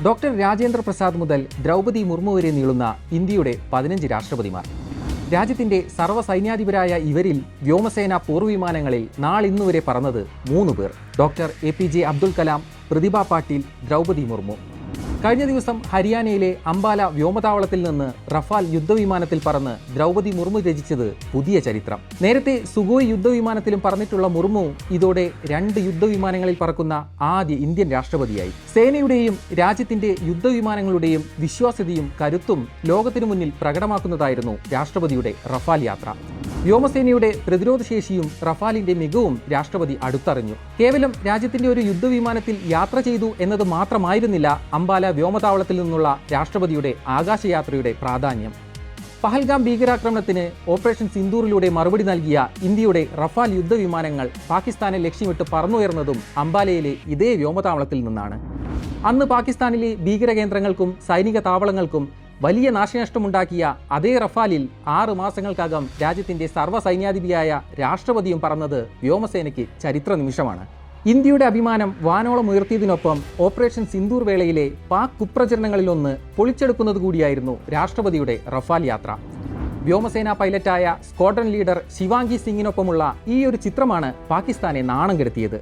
Doctor Rajendra Prasad മുതൽ ദ്രൗപദി മുർമു വരെ നീളുന്ന ഇന്ത്യയുടെ 15 രാഷ്ട്രപതിമാർ. രാജ്യത്തിന്റെ സർവ്വസൈന്യാധിപരായ ഇവരിൽ വ്യോമസേന പോർവിമാനങ്ങളിൽ നാളിന്നുവരെ പറന്നത് 3 പേർ: ഡോക്ടർ APJ അബ്ദുൽ കലാം, പ്രതിഭ പാട്ടീൽ, ദ്രൗപദി മുർമു. കഴിഞ്ഞ ദിവസം ഹരിയാനയിലെ അംബാല വ്യോമതാവളത്തിൽ നിന്ന് റഫാൽ യുദ്ധവിമാനത്തിൽ പറന്ന് ദ്രൗപദി മുർമു രചിച്ചത് പുതിയ ചരിത്രം. നേരത്തെ സുഖോയ് യുദ്ധവിമാനത്തിലും പറന്നിട്ടുള്ള മുർമു ഇതോടെ 2 യുദ്ധവിമാനങ്ങളിൽ പറക്കുന്ന ആദ്യ ഇന്ത്യൻ രാഷ്ട്രപതിയായി. സേനയുടെയും രാജ്യത്തിന്റെ യുദ്ധവിമാനങ്ങളുടെയും വിശ്വാസ്യതയും കരുത്തും ലോകത്തിനു മുന്നിൽ പ്രകടമാക്കുന്നതായിരുന്നു രാഷ്ട്രപതിയുടെ റഫാൽ യാത്ര. വ്യോമസേനയുടെ പ്രതിരോധശേഷിയും റഫാലിന്റെ മികവും രാഷ്ട്രപതി അടുത്തറിഞ്ഞു. കേവലം രാജ്യത്തിന്റെ ഒരു യുദ്ധവിമാനത്തിൽ യാത്ര ചെയ്തു എന്നത് മാത്രമായിരുന്നില്ല അംബാല വ്യോമതാവളത്തിൽ നിന്നുള്ള രാഷ്ട്രപതിയുടെ ആകാശയാത്രയുടെ പ്രാധാന്യം. പഹൽഗാം ഭീകരാക്രമണത്തിന് ഓപ്പറേഷൻ സിന്ദൂറിലൂടെ മറുപടി നൽകിയ ഇന്ത്യയുടെ റഫാൽ യുദ്ധവിമാനങ്ങൾ പാകിസ്ഥാനെ ലക്ഷ്യമിട്ട് പറന്നുയർന്നതും അംബാലയിലെ ഇതേ വ്യോമതാവളത്തിൽ നിന്നാണ്. അന്ന് പാകിസ്ഥാനിലെ ഭീകരകേന്ദ്രങ്ങൾക്കും സൈനിക താവളങ്ങൾക്കും വലിയ നാശനഷ്ടമുണ്ടാക്കിയ അതേ റഫാലിൽ 6 മാസങ്ങൾക്കകം രാജ്യത്തിന്റെ സർവ്വസൈന്യാധിപതിയായ രാഷ്ട്രപതിയും പറന്നത് വ്യോമസേനയ്ക്ക് ചരിത്ര നിമിഷമാണ്. ഇന്ത്യയുടെ അഭിമാനം വാനോളം ഉയർത്തിയതിനൊപ്പം ഓപ്പറേഷൻ സിന്ദൂർ വേളയിലെ പാക് കുപ്രചരണങ്ങളിലൊന്ന് പൊളിച്ചെടുക്കുന്നത് കൂടിയായിരുന്നു രാഷ്ട്രപതിയുടെ റഫാൽ യാത്ര. വ്യോമസേന പൈലറ്റായ സ്ക്വാഡ്രൺ ലീഡർ ശിവാംഗി സിംഗിനൊപ്പമുള്ള ഈ ഒരു ചിത്രമാണ് പാകിസ്ഥാനെ നാണം കെടുത്തിയത്.